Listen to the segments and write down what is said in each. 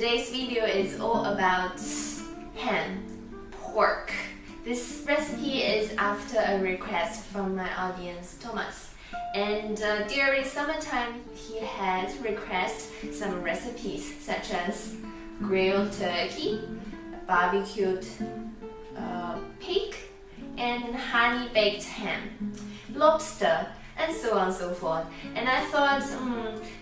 Today's video is all about ham, pork. This recipe is after a request from my audience, Thomas. And during summertime, he had requested some recipes such as grilled turkey, barbecued pig, and honey-baked ham, lobster, and so on and so forth. And I thought,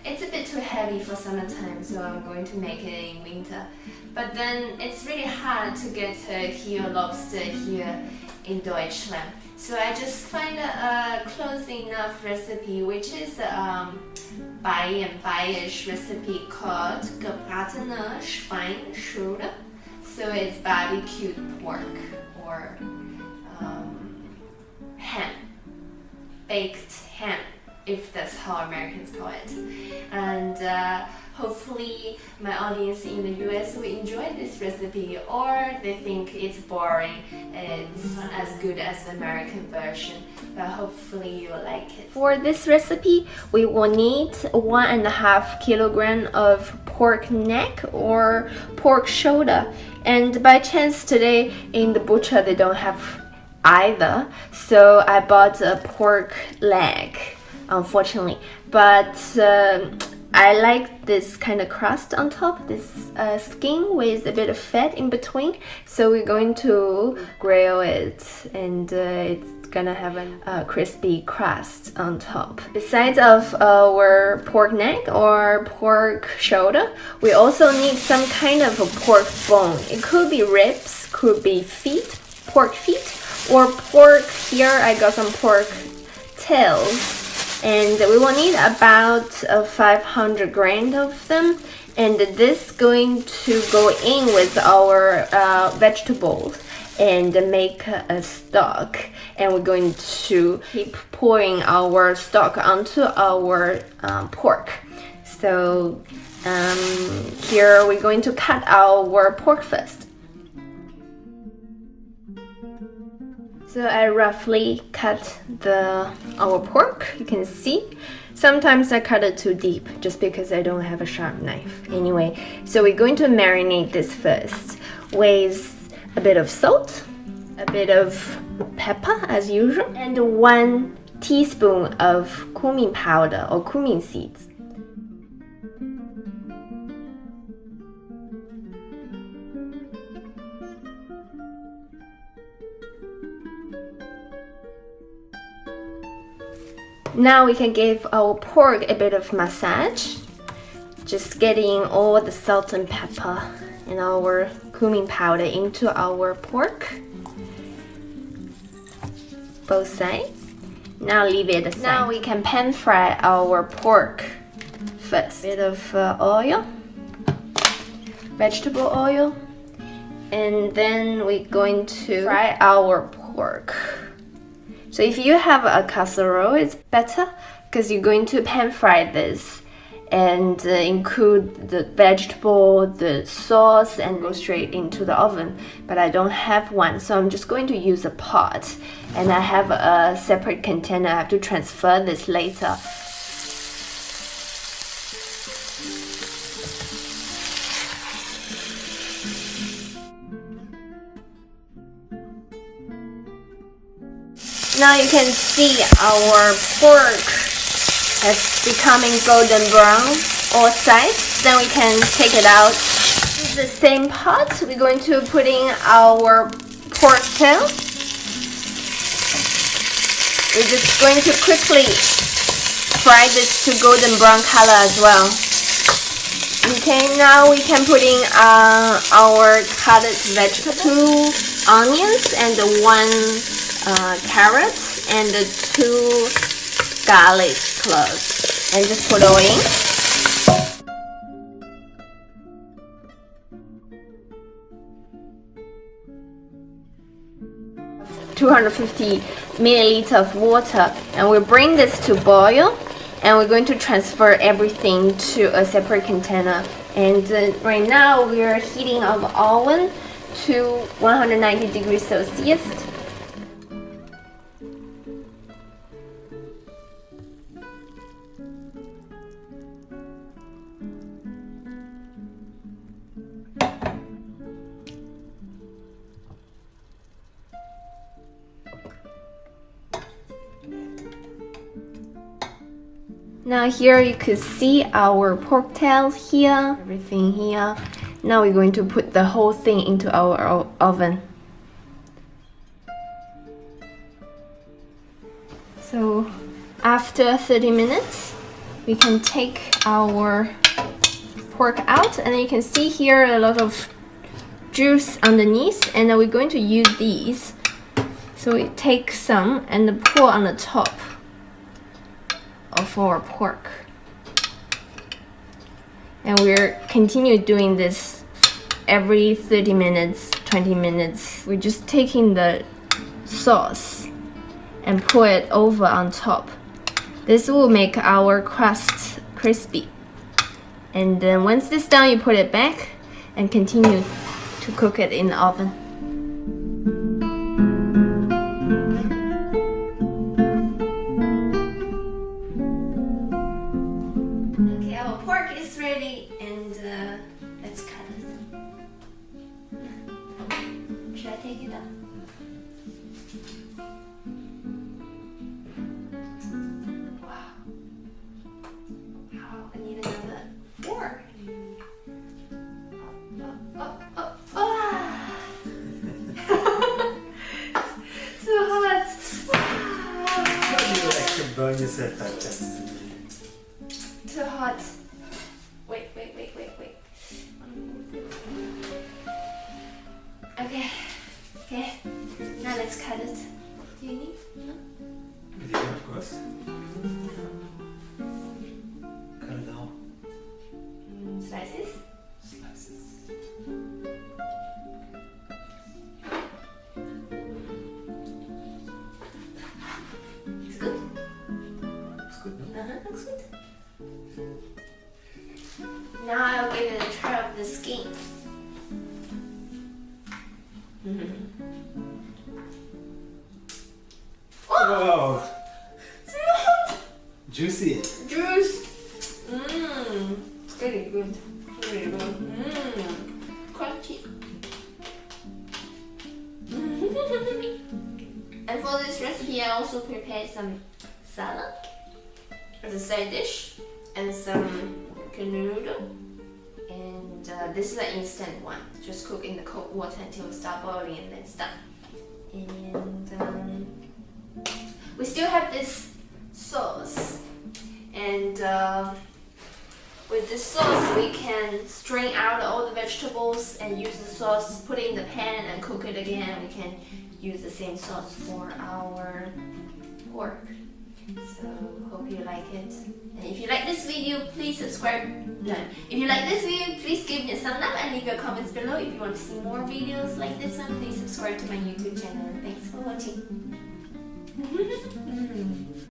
it's a bit too heavy for summertime, so I'm going to make it in winter. But then it's really hard to get turkey or lobster here in Deutschland. So I just find a close enough recipe, which is a Bayerisch recipe called gebratene Schweinsschule. So it's barbecued pork or ham, baked ham, if that's how Americans call it. And hopefully my audience in the US will enjoy this recipe, or they think it's boring, it's not as good as the American version, but hopefully you'll like it. For this recipe, we will need 1.5 kilogram of pork neck or pork shoulder. And by chance today in the butcher they don't have either, so I bought a pork leg, unfortunately. But I like this kind of crust on top, this skin with a bit of fat in between. So we're going to grill it, and it's gonna have a crispy crust on top. Besides of our pork neck or pork shoulder, we also need some kind of a pork bone. It could be ribs, could be feet, pork feet, or pork. Here I got some pork tails. And we will need about 500 grams of them, and this is going to go in with our vegetables and make a stock. And we're going to keep pouring our stock onto our pork. So here we're going to cut our pork first. So I roughly cut our pork, you can see. Sometimes I cut it too deep just because I don't have a sharp knife. Anyway, so we're going to marinate this first with a bit of salt, a bit of pepper as usual, and 1 teaspoon of cumin powder or cumin seeds. Now we can give our pork a bit of massage, just getting all the salt and pepper and our cumin powder into our pork, both sides. Now leave it aside. Now we can pan fry our pork first. A bit of oil, vegetable oil, and then we're going to fry our pork. So if you have a casserole, it's better because you're going to pan fry this and include the vegetable, the sauce, and go straight into the oven. But I don't have one, so I'm just going to use a pot. And I have a separate container. I have to transfer this later. Now you can see our pork has becoming golden brown all sides. Then we can take it out. In the same pot, we're going to put in our pork tail. We're just going to quickly fry this to golden brown color as well. Okay, now we can put in our cutted vegetable, 2 onions and 1 carrot and 2 garlic cloves, and just put all in. 250 milliliters of water, and we'll bring this to boil, and we're going to transfer everything to a separate container. And right now we are heating our oven to 190 degrees Celsius. Now here you could see our pork tails here, everything here. Now we're going to put the whole thing into our oven. So after 30 minutes, we can take our pork out, and you can see here a lot of juice underneath, and then we're going to use these. So we take some and pour on the top of our pork. And we're continue doing this every 30 minutes, 20 minutes. We're just taking the sauce and pour it over on top. This will make our crust crispy. And then once this is done, you put it back and continue to cook it in the oven. Okay, our pork is ready, and let's cut it. Should I take it out? Wow. I need another fork. Too hot. You actually burn yourself like that. Too hot. Wait. Okay. Now let's cut it. Do you need? No? Yeah, of course. Cut it out. Slices? Slices. It's good? Looks good, no? Looks good. Now I'll give it a try of the skin. Wow! Juicy. Juice. Very good. Crunchy. And for this recipe, I also prepared some salad as a side dish and some canoodle. And this is an instant one. Just cook in the cold water until it starts boiling, and then it's done. And we still have this sauce, and with this sauce we can strain out all the vegetables and use the sauce, put it in the pan and cook it again. We can use the same sauce for our pork. So hope you like it, and if you like this video, please subscribe. No, if you like this video, please give me a thumbs up and leave your comments below. If you want to see more videos like this one, please subscribe to my YouTube channel. Thanks for watching.